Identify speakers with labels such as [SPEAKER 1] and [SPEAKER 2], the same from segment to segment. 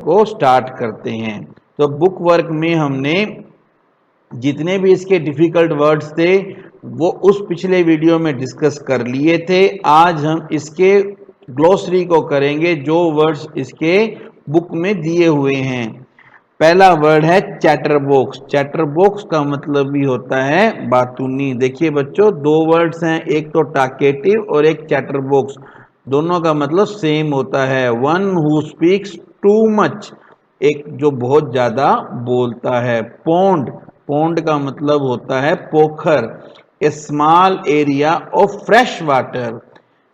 [SPEAKER 1] को स्टार्ट करते हैं। तो बुक वर्क में हमने जितने भी इसके डिफिकल्ट वर्ड्स थे वो उस पिछले वीडियो में डिस्कस कर लिए थे। आज हम इसके ग्लोसरी को करेंगे जो वर्ड्स इसके बुक में दिए हुए हैं। पहला वर्ड है चैटर बॉक्स। चैटर बॉक्स का मतलब भी होता है बातूनी। देखिए बच्चों, दो वर्ड्स हैं, एक तो टाकेटिव और एक चैटर बॉक्स। दोनों का मतलब सेम होता है, one who speaks too much, एक जो बहुत ज्यादा बोलता है। पोंड, पोंड का मतलब होता है पोखर, a small area of fresh water.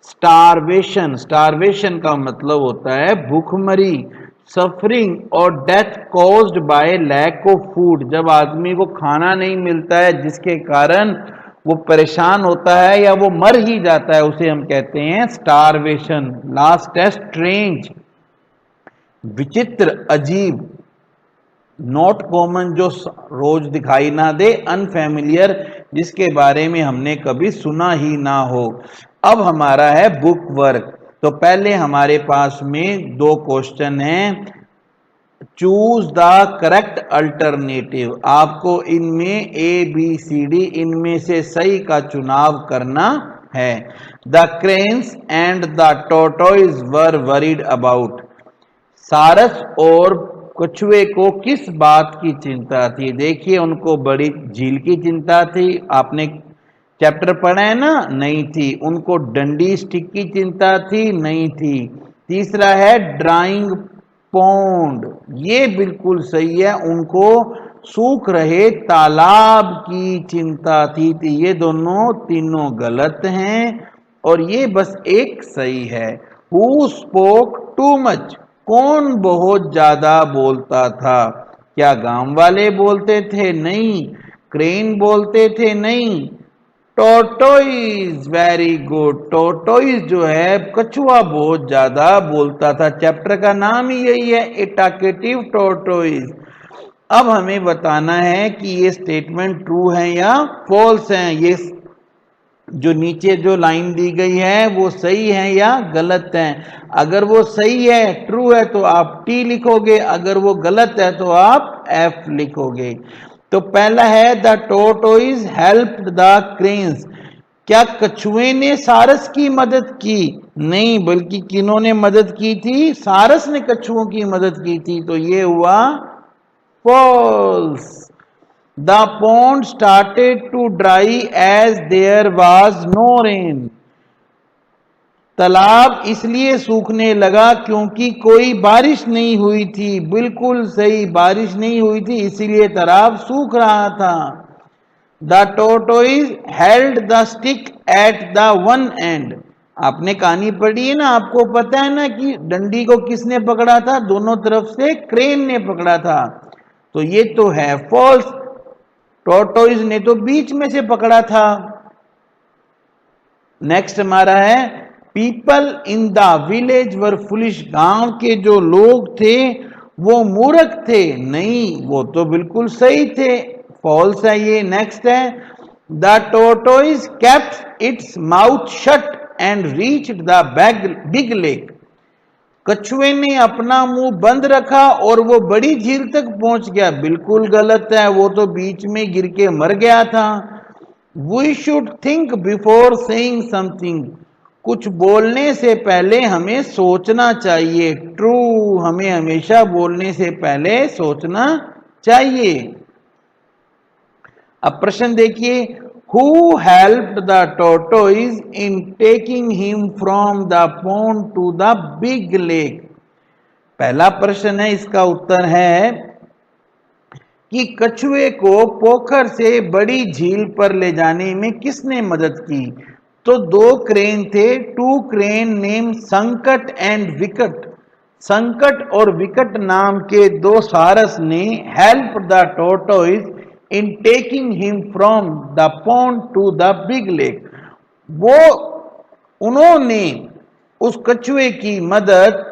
[SPEAKER 1] Starvation, starvation का मतलब होता है भूखमरी। सफरिंग और death caused by lack of food, जब आदमी को खाना नहीं मिलता है जिसके कारण वो परेशान होता है या वो मर ही जाता है, उसे हम कहते हैं स्टारवेशन। लास्ट है स्ट्रेंज, विचित्र, अजीब। नॉट कॉमन, जो रोज दिखाई ना दे। अनफैमिलियर, जिसके बारे में हमने कभी सुना ही ना हो। अब हमारा है बुक वर्क। तो पहले हमारे पास में दो क्वेश्चन हैं। चूज द करेक्ट अल्टरनेटिव, आपको इनमें ए बी सी डी इनमें से सही का चुनाव करना है। The cranes and the tortoise were worried about, सारस और कछुए को किस बात की चिंता थी? देखिए, उनको बड़ी झील की चिंता थी। आपने चैप्टर पढ़ा है ना? नहीं थी। उनको डंडी स्टिक की चिंता थी? नहीं थी। तीसरा है ड्राइंग पौंड, ये बिल्कुल सही है, उनको सूख रहे तालाब की चिंता थी। ये दोनों तीनों गलत हैं और ये बस एक सही है। हु स्पोक टू मच, कौन बहुत ज्यादा बोलता था? क्या गांव वाले बोलते थे? नहीं। क्रेन बोलते थे? नहीं। Tortoise, very good. टोटोइज जो है, कछुआ बहुत ज्यादा बोलता था। चैप्टर का नाम ही यही है, ए टॉकेटिव टोटोइज। अब हमें बताना है कि ये स्टेटमेंट ट्रू है या फॉल्स है। ये जो नीचे जो लाइन दी गई है वो सही है या गलत है? अगर वो सही है, ट्रू है, तो आप टी लिखोगे, अगर वो गलत है तो आप एफ लिखोगे। तो पहला है the tortoise helped the cranes, क्या कछुए ने सारस की मदद की? नहीं, बल्कि किन्होंने मदद की थी? सारस ने कछुओं की मदद की थी। तो ये हुआ false. The pond started to dry as there was no rain. तालाब इसलिए सूखने लगा क्योंकि कोई बारिश नहीं हुई थी। बिल्कुल सही, बारिश नहीं हुई थी इसीलिए तालाब सूख रहा था। The tortoise held the stick at the one end. आपने कहानी पढ़ी है ना, आपको पता है ना कि डंडी को किसने पकड़ा था? दोनों तरफ से क्रेन ने पकड़ा था। तो ये तो है फॉल्स, टोटोइज ने तो बीच में से पकड़ा था। नेक्स्ट हमारा है people in the village were foolish, गांव के जो लोग थे वो मूर्ख थे। नहीं, वो तो बिल्कुल सही थे, फॉल्स है ये। नेक्स्ट है the tortoise kept its mouth shut and reached the big lake, कछुए ने अपना मुंह बंद रखा और वो बड़ी झील तक पहुंच गया। बिल्कुल गलत है, वो तो बीच में गिर के मर गया था। We should think before saying something, कुछ बोलने से पहले हमें सोचना चाहिए। ट्रू, हमें हमेशा बोलने से पहले सोचना चाहिए। अब प्रश्न देखिए, Who helped the tortoise in taking him from the pond to the big lake? पहला प्रश्न है, इसका उत्तर है कि कछुए को पोखर से बड़ी झील पर ले जाने में किसने मदद की? तो दो क्रेन थे, two crane name Sankat and Vikat. Sankat और विकट नाम के दो सारस ने help the tortoise in taking him from the pond to the big lake, वो उन्होंने उस कछुए की मदद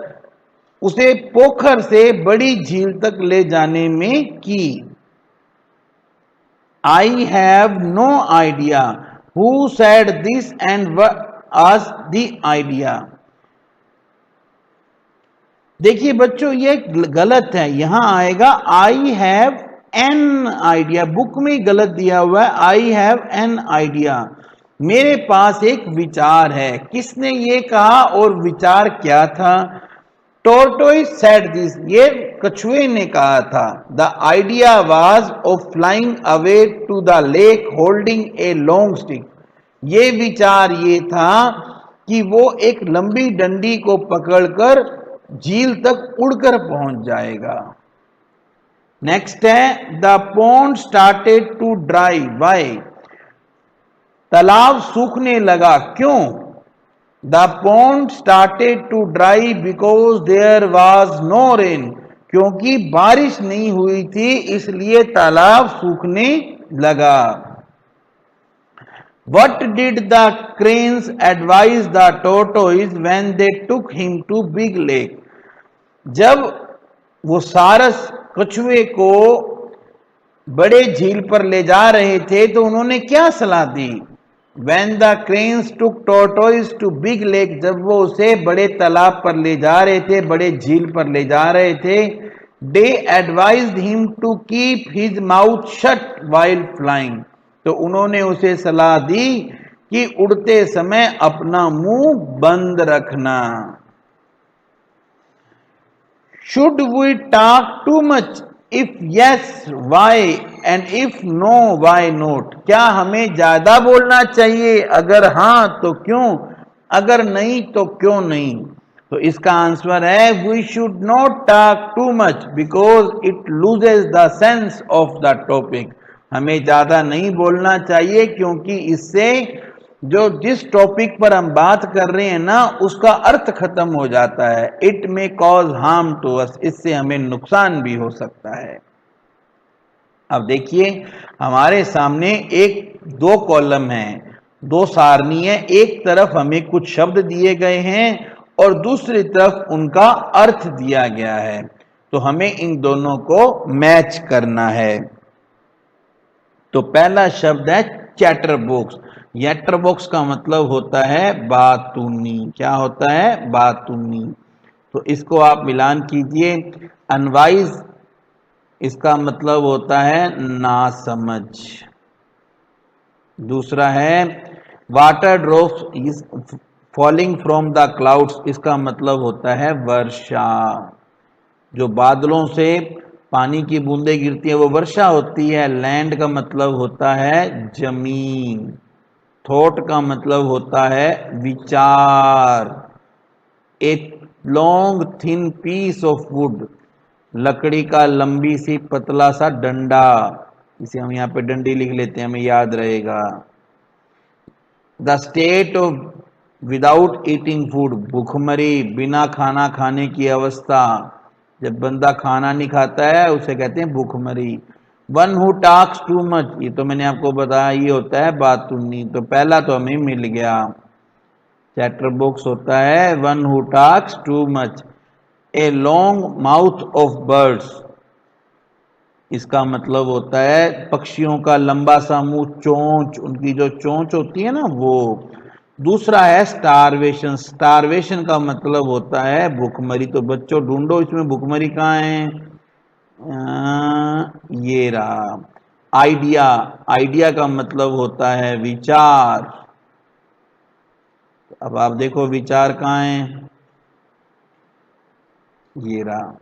[SPEAKER 1] उसे पोखर से बड़ी झील तक ले जाने में की। I have no idea who said this and was the idea. देखिए बच्चों ये गलत है, यहां आएगा I have an idea. Book में गलत दिया हुआ है, आई हैव एन आइडिया, मेरे पास एक विचार है। किसने ये कहा और विचार क्या था? टोर्टोइस सेड दिस, ये कछुए ने कहा था। The idea was of flying away to the lake holding a long stick, ये विचार ये था कि वो एक लंबी डंडी को पकड़कर झील तक उड़कर पहुंच जाएगा। नेक्स्ट है the pond started to dry, why, तालाब सूखने लगा, क्यों? The pond started to dry because there was no rain, क्योंकि बारिश नहीं हुई थी इसलिए तालाब सूखने लगा। What did the cranes advise the tortoise when they took him to big lake? जब वो सारस कछुए को बड़े झील पर ले जा रहे थे तो उन्होंने क्या सलाह दी? When the cranes took tortoise to big lake, जब वो उसे बड़े तालाब पर ले जा रहे थे, बड़े झील पर ले जा रहे थे, they advised him to keep his mouth shut while flying, तो उन्होंने उसे सलाह दी कि उड़ते समय अपना मुंह बंद रखना। Should we talk too much? If yes why and if no why not, क्या हमें ज्यादा बोलना चाहिए? अगर हां तो क्यों, अगर नहीं तो क्यों नहीं? तो इसका आंसर है we should not talk too much because it loses the sense of the topic, हमें ज्यादा नहीं बोलना चाहिए क्योंकि इससे जो जिस टॉपिक पर हम बात कर रहे हैं ना उसका अर्थ खत्म हो जाता है। It may cause harm to us, इससे हमें नुकसान भी हो सकता है। अब देखिए हमारे सामने एक दो कॉलम है, दो सारणी है, एक तरफ हमें कुछ शब्द दिए गए हैं और दूसरी तरफ उनका अर्थ दिया गया है, तो हमें इन दोनों को मैच करना है। तो पहला शब्द है चैटर बॉक्स। चैटर बॉक्स का मतलब होता है बातूनी, क्या होता है? बातूनी। तो इसको आप मिलान कीजिए। अनवाइज, इसका मतलब होता है नासमझ। दूसरा है water drops falling from the clouds, इसका मतलब होता है वर्षा। जो बादलों से पानी की बूंदें गिरती है वो वर्षा होती है। लैंड का मतलब होता है जमीन। थॉट का मतलब होता है विचार। A long thin piece of wood, लकड़ी का लंबी सी पतला सा डंडा, इसे हम यहाँ पे डंडी लिख लेते हैं, हमें याद रहेगा। The state of without eating food, भूखमरी, बिना खाना खाने की अवस्था। जब बंदा खाना नहीं खाता है उसे कहते हैं भूखमरी। One who talks too much, ये तो मैंने आपको बताया ये होता है बातूनी। तो पहला तो हमें मिल गया। चैटर बॉक्स होता है one who talks too much. A long mouth of birds, इसका मतलब होता है पक्षियों का लंबा सा मुंह, चोंच, उनकी जो चोंच होती है ना वो। दूसरा है स्टारवेशन। स्टारवेशन का मतलब होता है भूखमरी। तो बच्चों ढूंढो इसमें भूखमरी कहाँ है? ये रहा। आइडिया, आइडिया का मतलब होता है विचार। अब आप देखो विचार कहाँ है? ये रहा।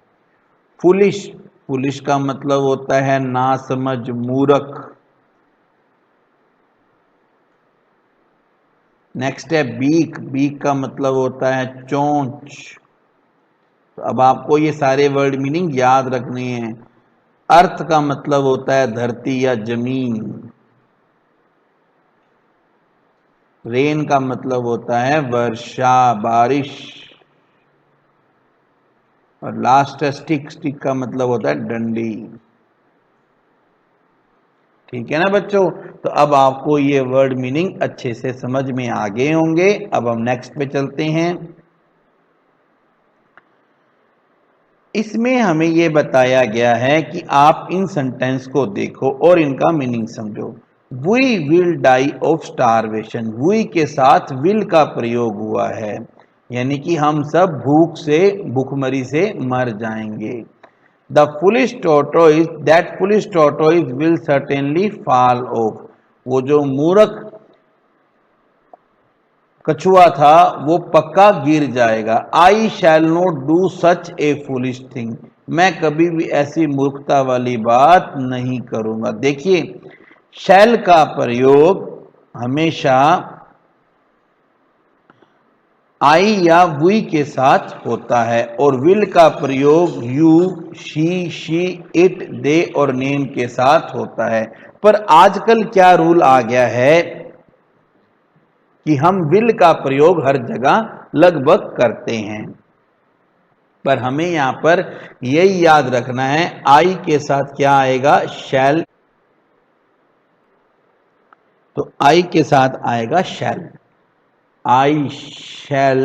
[SPEAKER 1] फुलिश, फुलिश का मतलब होता है नासमझ, मूर्ख। नेक्स्ट है बीक, बीक का मतलब होता है चोंच। तो अब आपको ये सारे वर्ड मीनिंग याद रखने हैं। अर्थ का मतलब होता है धरती या जमीन। रेन का मतलब होता है वर्षा, बारिश। और लास्ट है स्टिक, स्टिक का मतलब होता है डंडी। ठीक है ना बच्चों? तो अब आपको ये वर्ड मीनिंग अच्छे से समझ में आ गए होंगे। अब हम नेक्स्ट पे चलते हैं। इसमें हमें यह बताया गया है कि आप इन सेंटेंस को देखो और इनका मीनिंग समझो। We will die of starvation, we के साथ विल का प्रयोग हुआ है। यानी कि हम सब भूखमरी से मर जाएंगे। The foolish tortoise, that foolish tortoise will certainly fall off, वो जो मूर्ख कछुआ था वो पक्का गिर जाएगा। I shall not do such a foolish thing, मैं कभी भी ऐसी मूर्खता वाली बात नहीं करूंगा। देखिए, शैल का प्रयोग हमेशा आई या वी के साथ होता है और विल का प्रयोग यू, शी, इट, दे और नेम के साथ होता है। पर आजकल क्या रूल आ गया है कि हम विल का प्रयोग हर जगह लगभग करते हैं, पर हमें यहां पर यही याद रखना है, आई के साथ क्या आएगा, शैल। तो आई के साथ आएगा शैल, आई शैल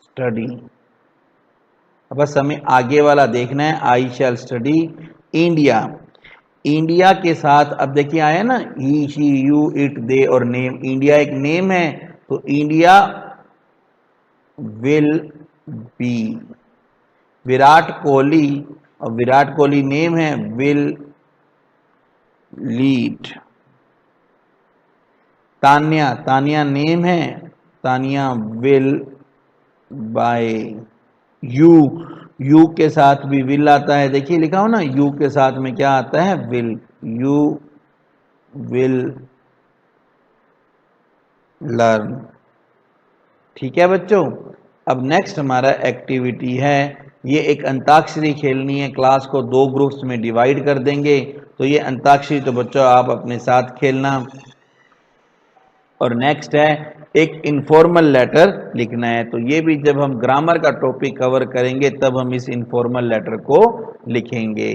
[SPEAKER 1] स्टडी। अब बस हमें आगे वाला देखना है, I shall study India. India के साथ अब देखिए आया ना, he, she, you, it, they और नेम। इंडिया एक नेम है, तो India will be. Virat Kohli, और विराट कोहली नेम है, will lead. Tanya, Tanya name है, Tanya will buy. You, you के साथ भी विल आता है, देखिए लिखा हो ना, यू के साथ में क्या आता है, विल। You will learn. ठीक है बच्चों, अब नेक्स्ट हमारा एक्टिविटी है, ये एक अंताक्षरी खेलनी है। क्लास को 2 ग्रुप्स में डिवाइड कर देंगे, तो ये अंताक्षरी तो बच्चों आप अपने साथ खेलना। और नेक्स्ट है एक इनफॉर्मल लेटर लिखना है, तो ये भी जब हम ग्रामर का टॉपिक कवर करेंगे तब हम इस इनफॉर्मल लेटर को लिखेंगे।